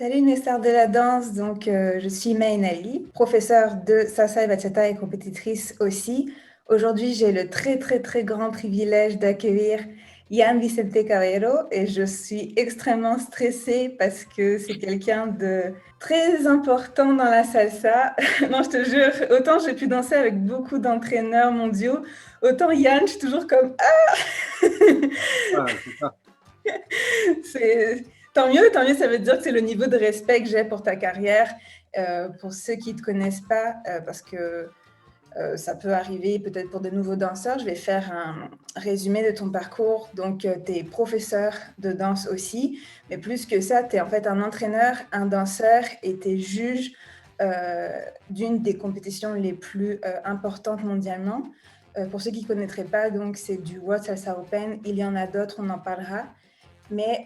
Salut mes stars de la danse, je suis Maïna Ali, professeure de salsa et bachata et compétitrice aussi. Aujourd'hui, j'ai le très très très grand privilège d'accueillir Yann Vicente Caballero et je suis extrêmement stressée parce que c'est quelqu'un de très important dans la salsa. Non, je te jure, autant j'ai pu danser avec beaucoup d'entraîneurs mondiaux, autant Yann, je suis toujours comme Ah, c'est ça. c'est tant mieux, ça veut dire que c'est le niveau de respect que j'ai pour ta carrière. Pour ceux qui ne te connaissent pas, parce que ça peut arriver peut-être pour de nouveaux danseurs, je vais faire un résumé de ton parcours. Donc, tu es professeur de danse aussi, mais plus que ça, tu es en fait un entraîneur, un danseur et tu es juge d'une des compétitions les plus importantes mondialement. Pour ceux qui ne connaîtraient pas, donc c'est du World Salsa Open. Il y en a d'autres, on en parlera. Mais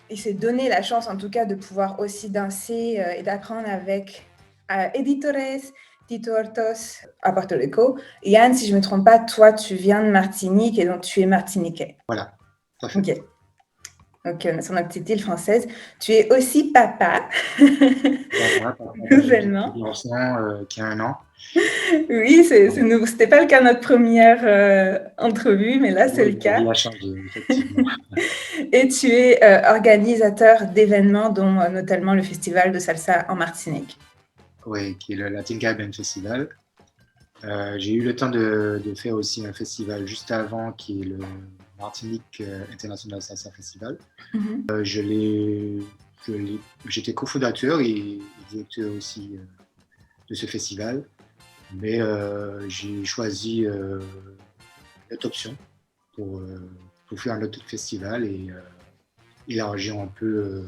il s'est donné la chance, en tout cas, de pouvoir aussi danser et d'apprendre avec Eddie Torres, Tito Hortos à Porto Rico. Yann, si je ne me trompe pas, toi, tu viens de Martinique et donc tu es martiniquais. Voilà, tout à fait. Ok. Donc, sur notre petite île française. Tu es aussi papa, Voilà, papa d'un petit nouvellement. garçon qui a 1 an. Oui, c'est Voilà. nouveau. C'était pas le cas de notre première entrevue, mais là, c'est Oui, le la cas. vie a changé, effectivement. Et tu es organisateur d'événements, dont notamment le Festival de salsa en Martinique. Oui, qui est le Latin Caribbean Festival. J'ai eu le temps de faire aussi un festival juste avant, qui est le Martinique International Salsa Festival. Mhm. Je l'ai, j'étais cofondateur et directeur aussi de ce festival, mais j'ai choisi l'autre option pour, euh, pour faire un autre festival et élargir un peu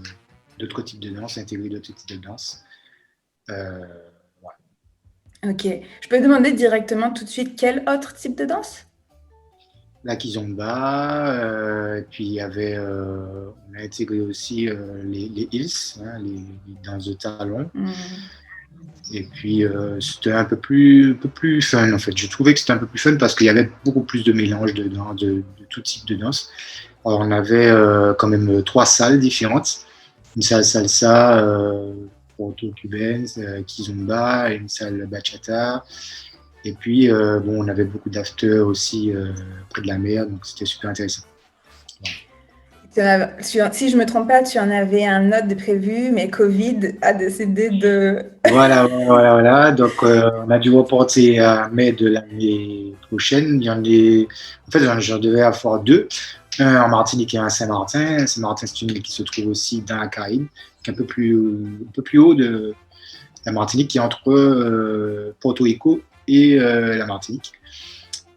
d'autres types de danse, intégrer d'autres types de danse. Euh, ouais. Ok. Je peux demander directement tout de suite quel autre type de danse? La kizomba, et puis il y avait, on a intégré aussi les hills, hein, les danses de talons. Hmm. Et puis c'était un peu plus fun en fait. Je trouvais que c'était un peu plus fun parce qu'il y avait beaucoup plus de mélange de tout type de danse. Alors, on avait quand même 3 salles différentes. Une salle salsa, porto-cubaine, kizomba, et une salle bachata. Et puis, bon, on avait beaucoup d'after aussi près de la mer, donc c'était super intéressant. Si je ne me trompe pas, tu en avais un autre de prévu, mais Covid a décidé de... Voilà. Donc, on a dû reporter à mai de l'année prochaine. Il y en est, en fait, j'en devais avoir 2. Un en Martinique et un à Saint-Martin. Saint-Martin, c'est une île qui se trouve aussi dans la Caraïbe, qui est un peu plus haut de la Martinique, qui est entre Porto Rico et la Martinique.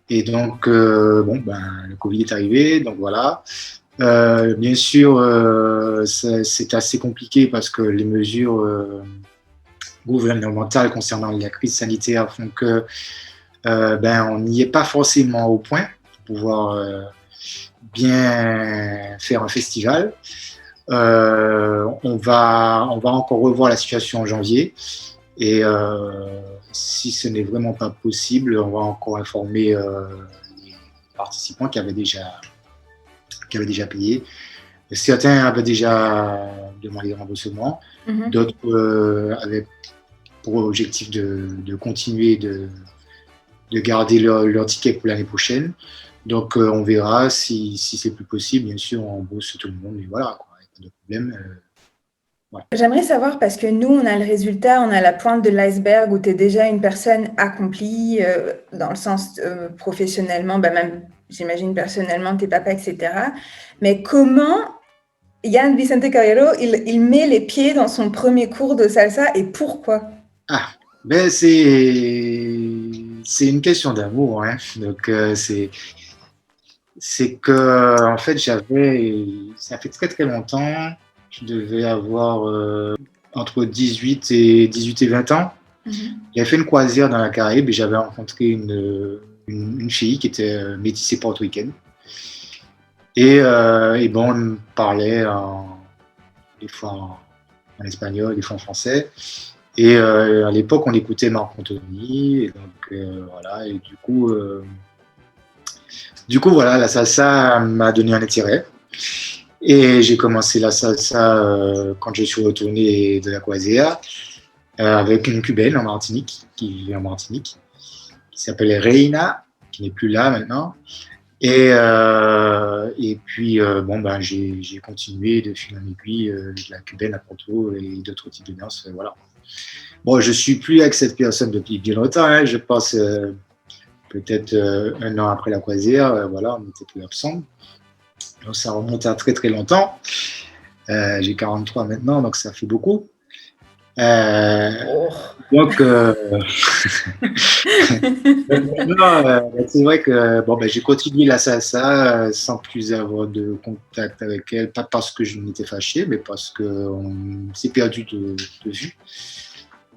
Et donc, bon, ben, le Covid est arrivé, donc voilà. Bien sûr, c'est assez compliqué parce que les mesures gouvernementales concernant la crise sanitaire font que ben, on n'y est pas forcément au point pour pouvoir bien faire un festival. On va encore revoir la situation en janvier et si ce n'est vraiment pas possible, on va encore informer les participants qui avaient déjà payé. Certains avaient déjà demandé remboursement, Mhm. d'autres avaient pour objectif de continuer de garder leur ticket pour l'année prochaine. Donc, on verra si c'est plus possible. Bien sûr, on rembourse tout le monde, mais voilà, quoi, pas de problème. Ouais. J'aimerais savoir parce que nous, on a le résultat, on a la pointe de l'iceberg où tu es déjà une personne accomplie dans le sens professionnellement, bah même j'imagine personnellement, tes papas, etc. Mais comment Yann Vicente Caballero, il met les pieds dans son premier cours de salsa et pourquoi? Ah, ben c'est une question d'amour, hein. Donc, c'est que en fait, ça fait très très longtemps. Je devais avoir entre 18 et 20 ans. Mhm. J'avais fait une croisière dans la Caraïbe et j'avais rencontré une fille qui était métissée portoricaine. Et bon, on me parlait des fois en espagnol, des fois en français. Et à l'époque, on écoutait Marc Anthony. Et donc, voilà. Et du coup, voilà, la salsa m'a donné un intérêt. Et j'ai commencé la salsa quand je suis retourné de la Croisière avec une cubaine en Martinique, qui vivait en Martinique, qui s'appelait Reina, qui n'est plus là maintenant. Et puis, bon, ben, j'ai continué de fil en aiguille de la cubaine à Porto et d'autres types de danse. Voilà. Bon, je suis plus avec cette personne depuis bien longtemps. Hein. Je pense peut-être un an après la croisière, voilà, on n'était plus ensemble. Donc, ça remonte à très très longtemps. J'ai 43 maintenant, donc ça fait beaucoup. Oh. Donc, maintenant, c'est vrai que bon, ben, j'ai continué la salsa sans plus avoir de contact avec elle, pas parce que je m'étais fâché, mais parce qu'on s'est perdu de vue.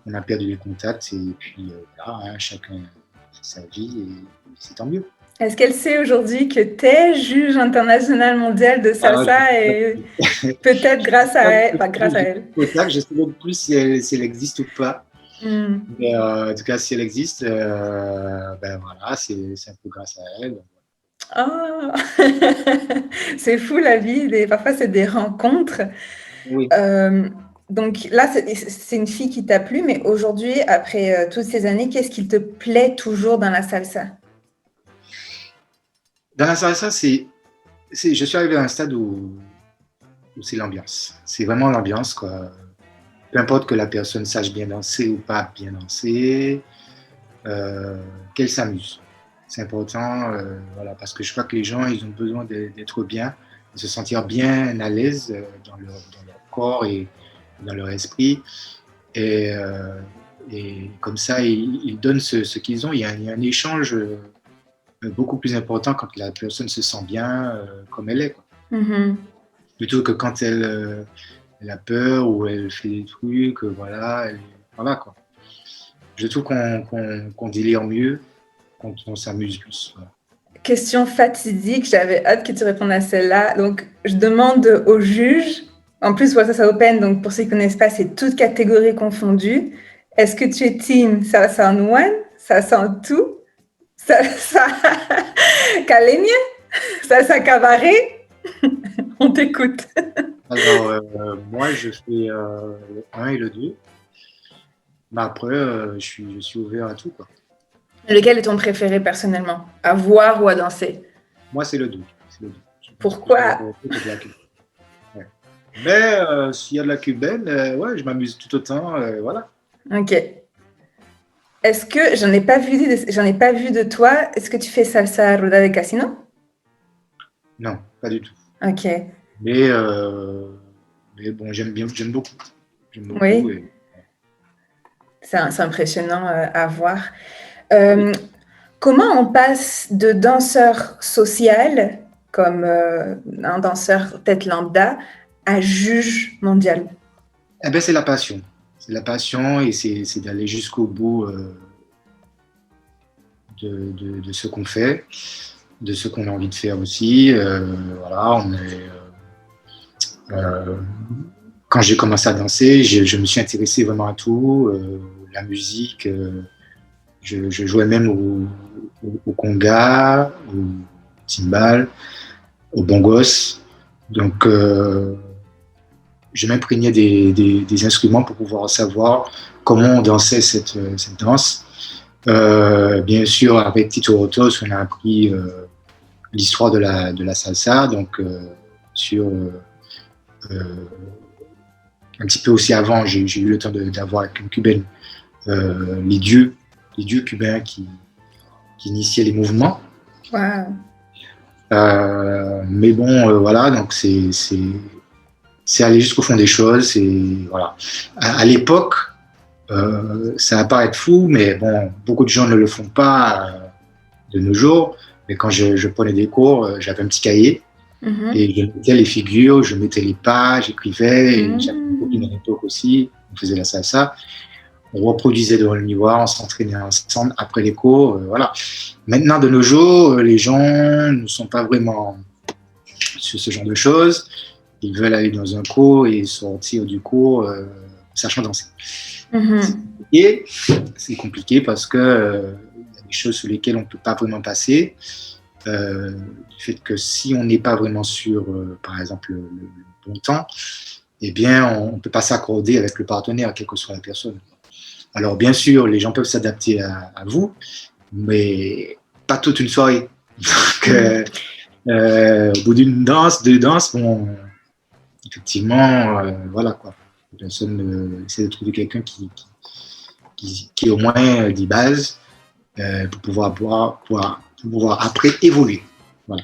On a perdu les contacts et puis là, hein, chacun a sa vie et c'est tant mieux. Est-ce qu'elle sait aujourd'hui que tu es juge international mondial de Ah, salsa et peut-être grâce à elle, pas grâce à elle. Contact, je ne sais même plus si elle existe ou pas. Mm. Mais en tout cas, si elle existe, ben voilà, c'est un peu grâce à elle. Oh. C'est fou la vie, parfois c'est des rencontres. Oui. Euh, donc là, c'est une fille qui t'a plu, mais aujourd'hui, après toutes ces années, qu'est-ce qui te plaît toujours dans la salsa? Dans la salsa, je suis arrivé à un stade où c'est l'ambiance. C'est vraiment l'ambiance, quoi. Peu importe que la personne sache bien danser ou pas bien danser, qu'elle s'amuse. C'est important, voilà, parce que je crois que les gens, ils ont besoin d'être bien, de se sentir bien à l'aise dans leur corps et dans leur esprit. Et comme ça, ils donnent ce qu'ils ont. Il y a un échange beaucoup plus important quand la personne se sent bien comme elle est, quoi. Mm-hmm. Plutôt que quand elle a peur ou elle fait des trucs, voilà, voilà quoi. Je trouve qu'on délire mieux quand on s'amuse plus. Voilà. Question fatidique, j'avais hâte que tu répondes à celle-là. Donc, je demande au juge, en plus, ça open, donc pour ceux qui ne connaissent pas, c'est toutes catégories confondues. Est-ce que tu es team salsa en one, salsa en tout, salsa caleña, salsa cabaret? On t'écoute. Alors, moi, je fais le 1 et le 2. Mais après, je suis ouvert à tout, quoi. Lequel est ton préféré personnellement? À voir ou à danser? Moi, c'est le 2. C'est le 2. Pourquoi? Ouais. Mais s'il y a de la cubaine, ouais, je m'amuse tout autant. Voilà. Ok. Est-ce que j'en ai pas vu de toi? Est-ce que tu fais salsa rueda de casino? Non, pas du tout. Ok. Mais, mais bon, j'aime beaucoup. J'aime beaucoup. Oui, c'est impressionnant à voir. Euh, Comment on passe de danseur social, comme un danseur tête lambda, à juge mondial? Eh ben, c'est la passion. C'est la passion et c'est d'aller jusqu'au bout de ce qu'on fait, de ce qu'on a envie de faire aussi. Voilà, quand j'ai commencé à danser, je me suis intéressé vraiment à tout, la musique. Je jouais même au conga, au timbal, au bongos. Donc, je m'imprégnais des instruments pour pouvoir savoir comment on dansait cette danse. Bien sûr, avec Tito Rotos, on a appris l'histoire de la salsa, donc sur un petit peu aussi avant, j'ai eu le temps d'avoir avec une cubaine les dieux cubains qui initiaient les mouvements. Wow. Mais bon, voilà, donc c'est aller jusqu'au fond des choses. Voilà. À l'époque, ça va paraître fou, mais bon, beaucoup de gens ne le font pas de nos jours. Mais quand je prenais des cours, j'avais un petit cahier et je mettais les figures, je mettais les pas, j'écrivais. Et j'avais une copine à l'époque aussi, on faisait la salsa. On reproduisait devant le miroir, on s'entraînait ensemble après les cours. Voilà. Maintenant, de nos jours, les gens ne sont pas vraiment sur ce genre de choses. Ils veulent aller dans un cours et sortir du cours sachant danser. C'est compliqué parce que y a des choses sur lesquelles on ne peut pas vraiment passer. du fait que si on n'est pas vraiment sûr, par exemple, le bon temps, eh bien, on ne peut pas s'accorder avec le partenaire, quelle que soit la personne. Alors, bien sûr, les gens peuvent s'adapter à vous, mais pas toute une soirée. Donc, au bout d'une danse, deux danses, bon, effectivement, voilà quoi. La personne essaie de trouver quelqu'un qui au moins des bases pour pouvoir après évoluer. Voilà.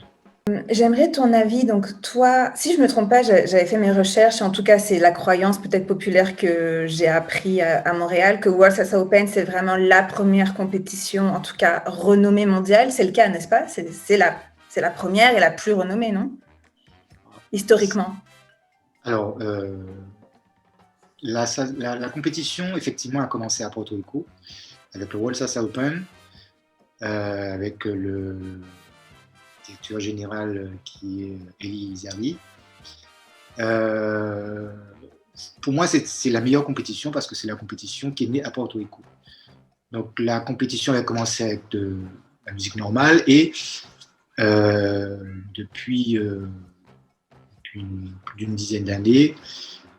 J'aimerais ton avis. Donc, toi, si je ne me trompe pas, j'avais fait mes recherches. En tout cas, c'est la croyance peut-être populaire que j'ai appris à Montréal, que World Salsa Open, c'est vraiment la première compétition, en tout cas renommée mondiale. C'est le cas, n'est-ce pas? C'est la première et la plus renommée, non? Historiquement. Alors, la compétition, effectivement, a commencé à Porto Rico avec le World Salsa Open, avec le directeur général qui est Eli Zerli. Pour moi, c'est la meilleure compétition parce que c'est la compétition qui est née à Porto Rico. Donc, la compétition a commencé avec de la musique normale et depuis plus d'une dizaine d'années,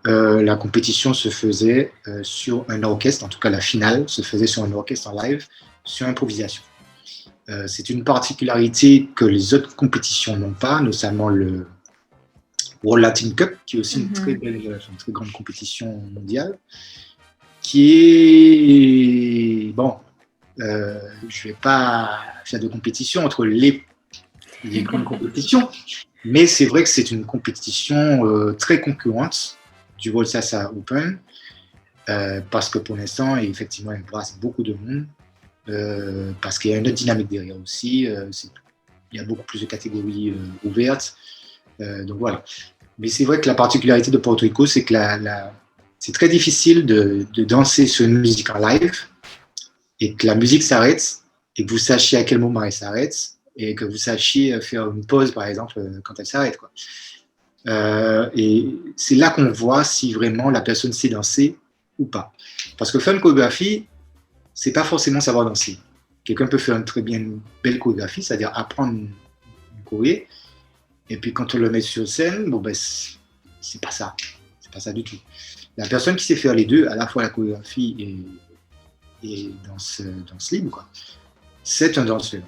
la compétition se faisait sur un orchestre, en tout cas la finale se faisait sur un orchestre en live, sur improvisation. C'est une particularité que les autres compétitions n'ont pas, notamment le World Latin Cup, qui est aussi une très grande compétition mondiale, qui est, bon, je ne vais pas faire de compétition entre les grandes compétitions, mais c'est vrai que c'est une compétition très concurrente du World Salsa Open, parce que pour l'instant, effectivement, elle brasse beaucoup de monde, parce qu'il y a une autre dynamique derrière aussi. Il y a beaucoup plus de catégories ouvertes. Donc voilà. Mais c'est vrai que la particularité de Porto Rico, c'est que c'est très difficile de danser sur une musique en live et que la musique s'arrête et que vous sachiez à quel moment elle s'arrête et que vous sachiez faire une pause, par exemple, quand elle s'arrête, quoi. Et c'est là qu'on voit si vraiment la personne sait danser ou pas. Parce que faire une chorégraphie, c'est pas forcément savoir danser. Quelqu'un peut faire une très bien une belle chorégraphie, c'est-à-dire apprendre une choré, et puis quand on le met sur scène, bon ben c'est pas ça. C'est pas ça du tout. La personne qui sait faire les deux, à la fois la chorégraphie et danse libre, quoi, c'est un danseur.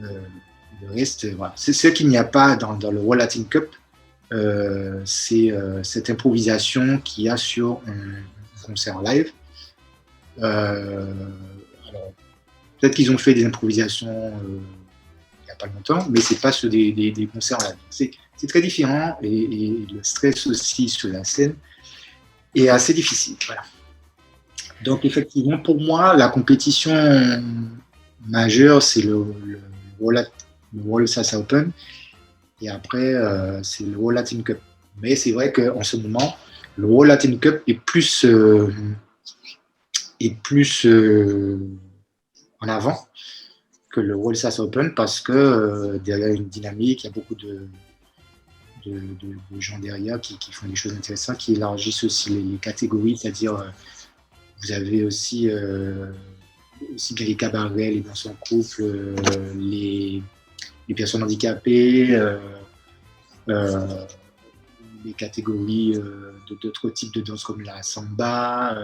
Le reste, voilà. C'est ce qu'il n'y a pas dans le World Latin Cup. C'est cette improvisation qu'il y a sur un concert en live. Alors, peut-être qu'ils ont fait des improvisations il n'y a pas longtemps, mais c'est pas sur des concerts en live. C'est très différent et le stress aussi sur la scène est assez difficile. Voilà. Donc effectivement, pour moi, la compétition majeure, c'est le World Salsa Open. Et après, c'est le World Latin Cup. Mais c'est vrai qu'en ce moment, le World Latin Cup est plus en avant que le World Salsa Open parce que derrière une dynamique, il y a beaucoup de gens derrière qui font des choses intéressantes, qui élargissent aussi les catégories, c'est-à-dire vous avez aussi bien les cabarets, les danseurs en couple, les personnes handicapées, les catégories d'autres types de danse comme la samba,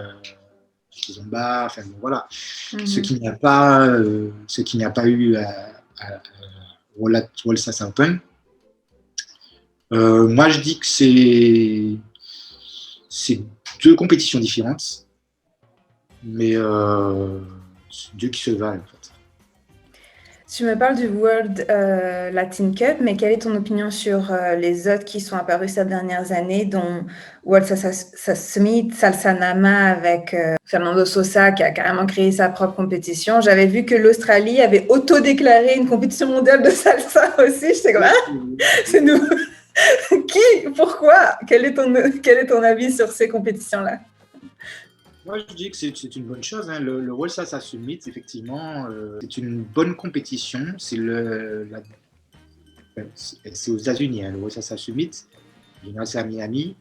kizomba, enfin bon, voilà. Ce qu'il n'y a pas eu à World Salsa Open. Moi, je dis que c'est deux compétitions différentes, mais deux qui se valent en fait. Tu me parles du World Latin Cup, mais quelle est ton opinion sur les autres qui sont apparus ces dernières années, dont World Salsa Summit, Salsa Nama avec Fernando Sosa qui a carrément créé sa propre compétition. J'avais vu que l'Australie avait auto-déclaré une compétition mondiale de salsa aussi. J'étais comme, c'est nous. Qui? Pourquoi? Quel est ton avis sur ces compétitions-là? Moi, je dis que c'est une bonne chose. Hein. Le World Salsa Summit, effectivement, c'est une bonne compétition. C'est aux États-Unis, hein, le World Salsa Summit. C'est à Miami.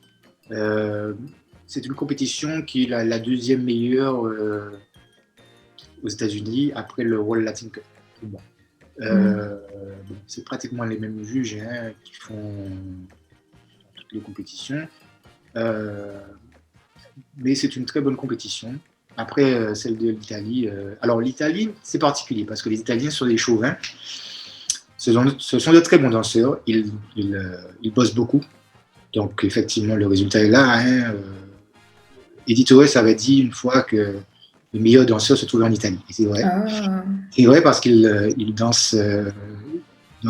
C'est une compétition qui est la deuxième meilleure aux États-Unis après le World Latin Cup. Bon. Euh, bon, c'est pratiquement les mêmes juges qui font toutes les compétitions. Euh, mais c'est une très bonne compétition. Après, celle de l'Italie. Alors, l'Italie, c'est particulier parce que les Italiens sont des chauvins. Ce sont de très bons danseurs. Ils bossent beaucoup. Donc, effectivement, le résultat est là. Eddie Torres avait dit une fois que le meilleur danseur se trouvait en Italie. Et c'est vrai. Ah. C'est vrai parce qu'il danse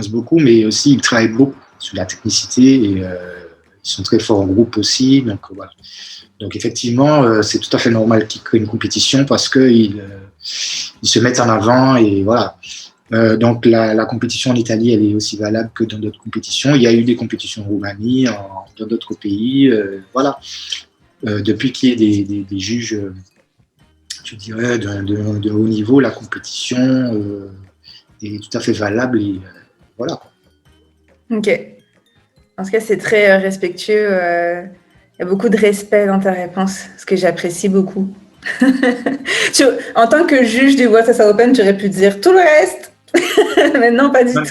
beaucoup, mais aussi il travaille beaucoup sur la technicité et ils sont très forts en groupe aussi. Donc, voilà. Donc effectivement, c'est tout à fait normal qu'ils créent une compétition parce qu'ils se mettent en avant et voilà. Donc la compétition en Italie, elle est aussi valable que dans d'autres compétitions. Il y a eu des compétitions en Roumanie, dans d'autres pays. Voilà. Depuis qu'il y ait des juges, tu dirais, de haut niveau, la compétition est tout à fait valable et voilà. Ok. En tout cas, c'est très respectueux. Il y a beaucoup de respect dans ta réponse, ce que j'apprécie beaucoup. En tant que juge du World Salsa Open, tu aurais pu dire tout le reste. Mais non, pas du Non, tout.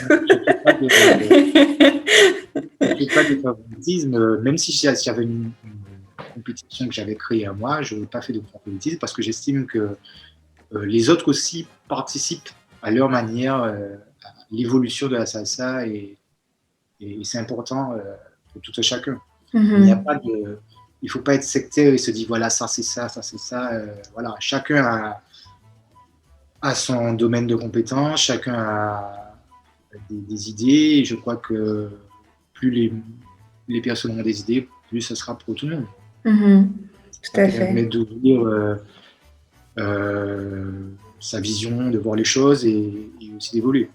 je ne fais pas de favoritisme, même si j'avais une compétition que j'avais créée à moi, je n'ai pas fait de favoritisme parce que j'estime que les autres aussi participent à leur manière à l'évolution de la salsa et c'est important pour tout un chacun. Il n'y a pas de, il faut pas être sectaire et se dire voilà ça c'est ça, ça c'est ça. Voilà, chacun a son domaine de compétence, chacun a des idées. Et je crois que plus les personnes ont des idées, plus ce sera pour tout le monde. Tout à Ça permet fait. d'ouvrir sa vision, de voir les choses et aussi d'évoluer.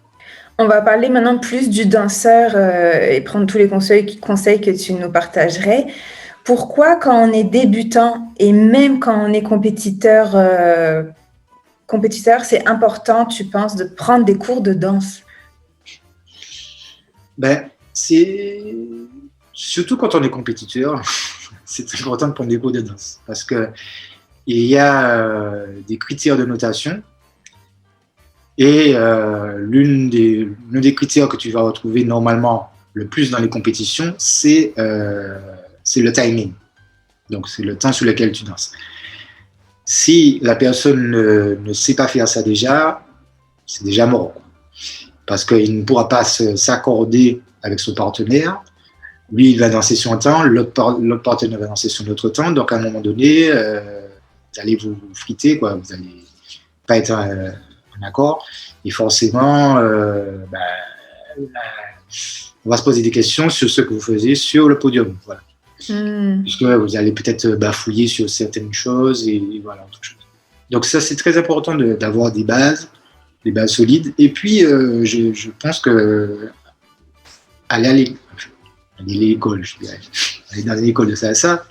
On va parler maintenant plus du danseur et prendre tous les conseils que tu nous partagerais. Pourquoi, quand on est débutant et même quand on est compétiteur, c'est important, tu penses, de prendre des cours de danse? Ben, c'est surtout quand on est compétiteur, c'est important de prendre des cours de danse parce que il y a des critères de notation et l'un des critères que tu vas retrouver normalement le plus dans les compétitions, c'est le timing. Donc, c'est le temps sur lequel tu danses. Si la personne ne sait pas faire ça déjà, c'est déjà mort. Parce qu'il ne pourra pas s'accorder avec son partenaire. Lui, il va danser son temps, l'autre partenaire va danser son autre temps. Donc, à un moment donné, vous allez vous friter, quoi. Vous n'allez pas être en accord. Et forcément, on va se poser des questions sur ce que vous faisiez sur le podium. Voilà. Puisque vous allez peut-être bafouiller sur certaines choses et voilà, autre chose. Donc ça, c'est très important d'avoir des bases solides. Et puis, je pense que aller à l'école, je dirais, aller dans une école de salsa,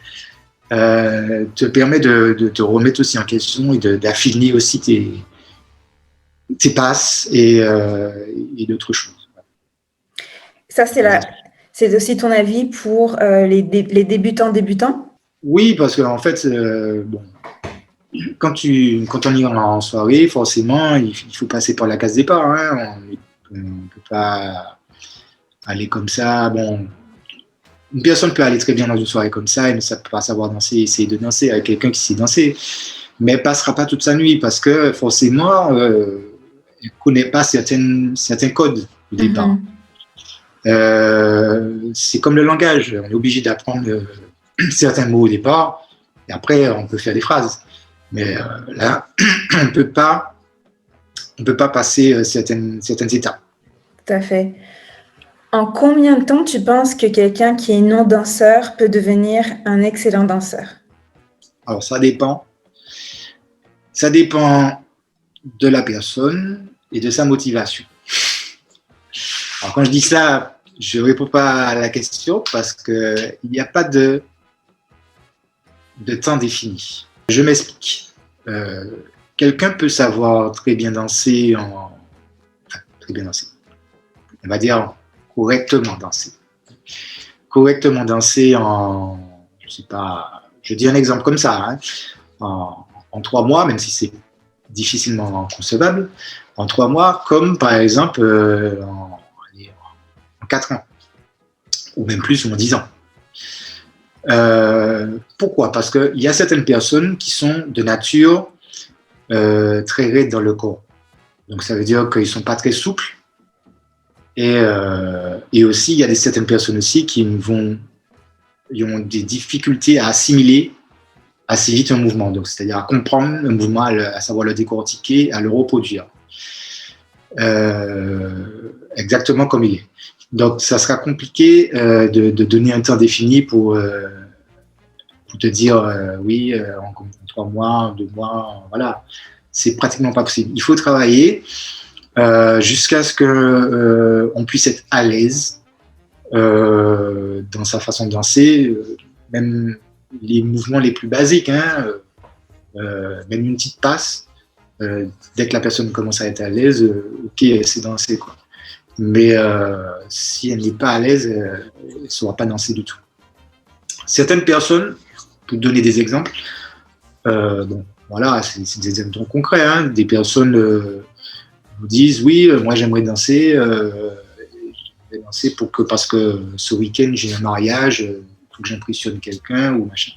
te permet de te remettre aussi en question et d'affiner aussi tes passes et d'autres choses. Ça, c'est aussi ton avis pour les débutants? Oui, parce qu'en fait, bon, quand on y va en soirée, forcément, il faut passer par la case départ. Hein. On ne peut pas aller comme ça. Bon, une personne peut aller très bien dans une soirée comme ça et ne pas savoir danser, essayer de danser avec quelqu'un qui sait danser, mais elle ne passera pas toute sa nuit parce que forcément, elle ne connaît pas certains codes au départ. C'est comme le langage, on est obligé d'apprendre certains mots au départ et après on peut faire des phrases. Mais là, on ne peut pas passer certaines étapes. Tout à fait. En combien de temps tu penses que quelqu'un qui est non-danseur peut devenir un excellent danseur? Alors, ça dépend. Ça dépend de la personne et de sa motivation. Alors, quand je dis ça, je ne réponds pas à la question parce qu'il n'y a pas de temps défini. Je m'explique. Quelqu'un peut savoir très bien danser très bien danser. On va dire correctement danser. Correctement danser je sais pas, je dis un exemple comme ça, hein, en 3 mois, même si c'est difficilement concevable en 3 mois, comme par exemple en 4 ans, ou même plus, ou en 10 ans. Pourquoi? Parce qu'il y a certaines personnes qui sont de nature très raides dans le corps. Donc ça veut dire qu'ils ne sont pas très souples. Et aussi, il y a certaines personnes aussi qui ont des difficultés à assimiler assez vite un mouvement, donc c'est-à-dire à comprendre un mouvement, à savoir le décortiquer, à le reproduire. Exactement comme il est. Donc ça sera compliqué de donner un temps défini pour te dire oui, en 3 mois, en 2 mois, voilà. C'est pratiquement pas possible. Il faut travailler jusqu'à ce qu'on puisse être à l'aise dans sa façon de danser, même les mouvements les plus basiques, hein, même une petite passe, dès que la personne commence à être à l'aise, ok, elle sait danser, quoi. Mais si elle n'est pas à l'aise, elle ne saura pas danser du tout. Certaines personnes, pour donner des exemples, bon, voilà, c'est des exemples concrets, hein, des personnes vous disent oui, moi j'aimerais danser, parce que ce week-end j'ai un mariage, il faut que j'impressionne quelqu'un ou machin.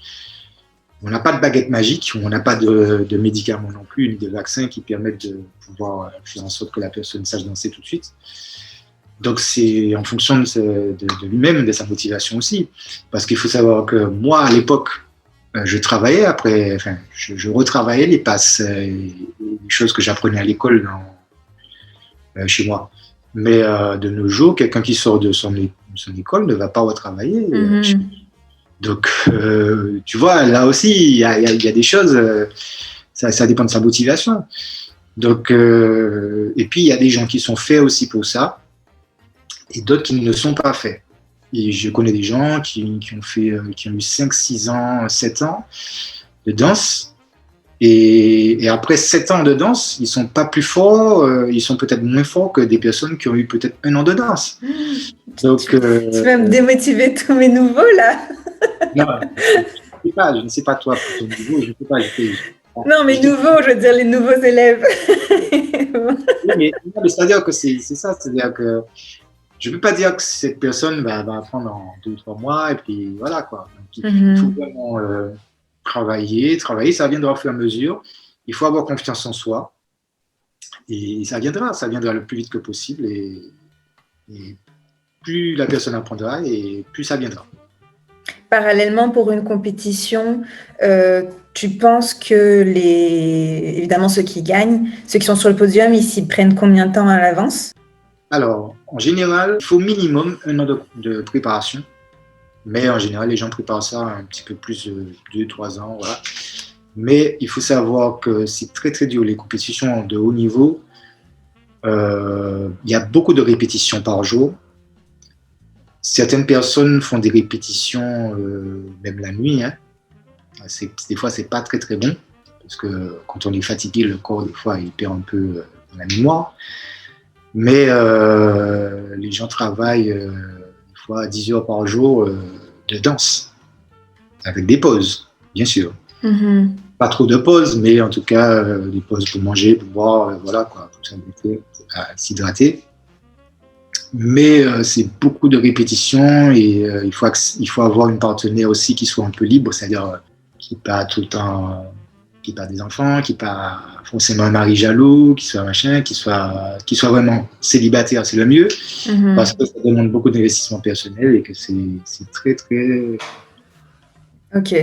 On n'a pas de baguette magique, on n'a pas de médicaments non plus, ni de vaccins qui permettent de pouvoir faire en sorte que la personne sache danser tout de suite. Donc c'est en fonction de lui-même, de sa motivation aussi. Parce qu'il faut savoir que moi, à l'époque, je travaillais après, enfin, je retravaillais les passes, les choses que j'apprenais à l'école chez moi. Mais de nos jours, quelqu'un qui sort de son école ne va pas retravailler. Donc, tu vois, là aussi, il y a des choses, ça dépend de sa motivation. Donc, et puis, il y a des gens qui sont faits aussi pour ça, et d'autres qui ne sont pas faits. Et je connais des gens qui ont eu 5, 6 ans, 7 ans de danse, et après 7 ans de danse, ils ne sont pas plus forts, ils sont peut-être moins forts que des personnes qui ont eu peut-être 1 an de danse. Donc, tu vas me démotiver tous mes nouveaux, là. Non, je ne sais pas toi, pour ton niveau, je ne sais pas. Non, mes nouveaux, je veux dire les nouveaux élèves. Oui, mais c'est-à-dire que c'est ça, c'est-à-dire que je ne peux pas dire que cette personne va apprendre en 2 ou 3 mois, et puis voilà, quoi. Donc, il faut vraiment travailler, ça viendra au fur et à mesure. Il faut avoir confiance en soi, et ça viendra le plus vite que possible, et plus la personne apprendra, et plus ça viendra. Parallèlement, pour une compétition, tu penses que évidemment ceux qui gagnent, ceux qui sont sur le podium, ils s'y prennent combien de temps à l'avance? Alors, en général, il faut minimum 1 an de préparation. Mais en général, les gens préparent ça un petit peu plus de 2, 3 ans. Voilà. Mais il faut savoir que c'est très, très dur. Les compétitions de haut niveau, il y a beaucoup de répétitions par jour. Certaines personnes font des répétitions même la nuit. Hein. Des fois, c'est pas très, très bon. Parce que quand on est fatigué, le corps, des fois, il perd un peu la mémoire. Mais les gens travaillent des fois 10 heures par jour de danse, avec des pauses, bien sûr. Pas trop de pauses, mais en tout cas, des pauses pour manger, pour boire, voilà, quoi, pour s'hydrater. Mais c'est beaucoup de répétitions, et il faut avoir une partenaire aussi qui soit un peu libre, c'est-à-dire qui n'est pas tout le temps... qui n'est pas des enfants, qui n'est pas forcément un mari jaloux, qui soit machin, qui soit vraiment célibataire, c'est le mieux, parce que ça demande beaucoup d'investissement personnel, et que c'est très, très... Ok.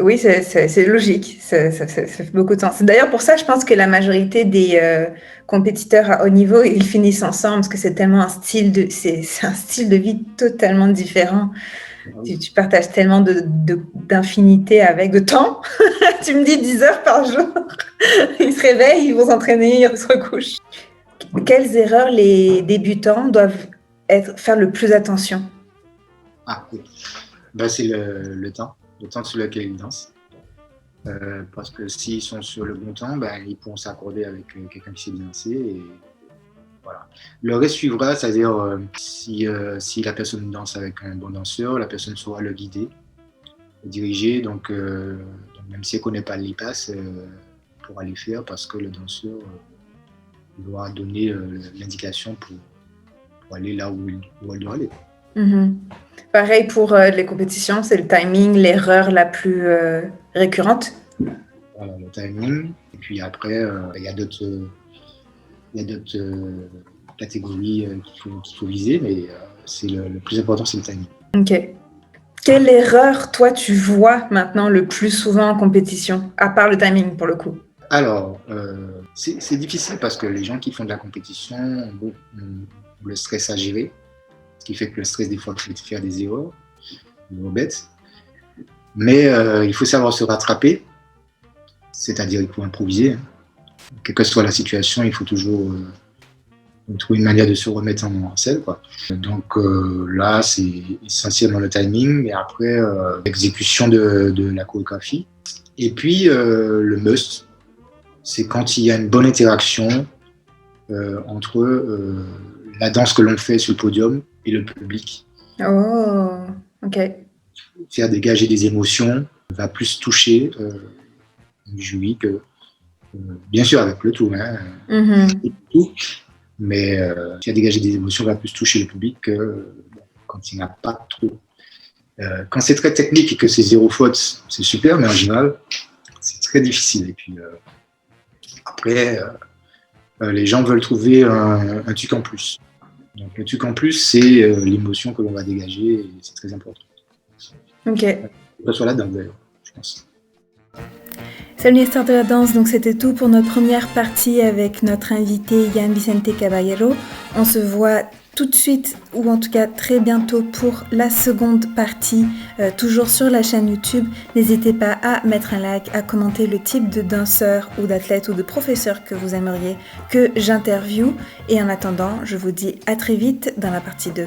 Oui, c'est logique, ça fait beaucoup de sens. D'ailleurs, pour ça, je pense que la majorité des compétiteurs à haut niveau, ils finissent ensemble, parce que c'est tellement c'est un style de vie totalement différent. Tu partages tellement d'infinité avec, de temps. Tu me dis 10 heures par jour. Ils se réveillent, ils vont s'entraîner, ils se recouchent. Quelles erreurs les débutants doivent faire le plus attention? Oui. Ben, c'est le temps sur lequel ils dansent. Parce que s'ils sont sur le bon temps, ben, ils pourront s'accorder avec quelqu'un qui sait bien danser. Et voilà. Le reste suivra, c'est-à-dire si la personne danse avec un bon danseur, la personne saura le guider, le diriger. Donc même si elle ne connaît pas les passes, pourra les faire parce que le danseur doit donner l'indication pour aller là où elle doit aller. Pareil pour les compétitions, c'est le timing, l'erreur la plus récurrente. Voilà, le timing. Et puis après, il y a d'autres catégories qu'il faut viser, mais c'est le plus important, c'est le timing. Ok. Quelle erreur, toi, tu vois maintenant le plus souvent en compétition, à part le timing pour le coup? Alors, c'est difficile parce que les gens qui font de la compétition ont le stress à gérer, ce qui fait que le stress, des fois, peut faire des erreurs bêtes. Mais il faut savoir se rattraper, c'est-à-dire il faut improviser. Hein. Quelle que soit la situation, il faut toujours trouver une manière de se remettre en selle, quoi. Donc là, c'est essentiellement le timing, et après, l'exécution de la chorégraphie. Et puis, le must, c'est quand il y a une bonne interaction entre la danse que l'on fait sur le podium et le public. Oh, ok. Faire dégager des émotions va plus toucher le jury que, bien sûr, avec le tout, hein, tout, mais faire dégager des émotions va plus toucher le public que quand il n'y a pas trop. Quand c'est très technique et que c'est zéro faute, c'est super, mais en général, c'est très difficile. Et puis après, les gens veulent trouver un truc en plus. Donc le truc en plus, c'est l'émotion que l'on va dégager, et c'est très important. Ok. Que ce soit là-dedans, d'ailleurs, je pense. Salut les stars de la danse, donc c'était tout pour notre première partie avec notre invité Yann Vicente Caballero. On se voit tout de suite, ou en tout cas très bientôt, pour la seconde partie, toujours sur la chaîne YouTube. N'hésitez pas à mettre un like, à commenter le type de danseur ou d'athlète ou de professeur que vous aimeriez que j'interviewe. Et en attendant, je vous dis à très vite dans la partie 2.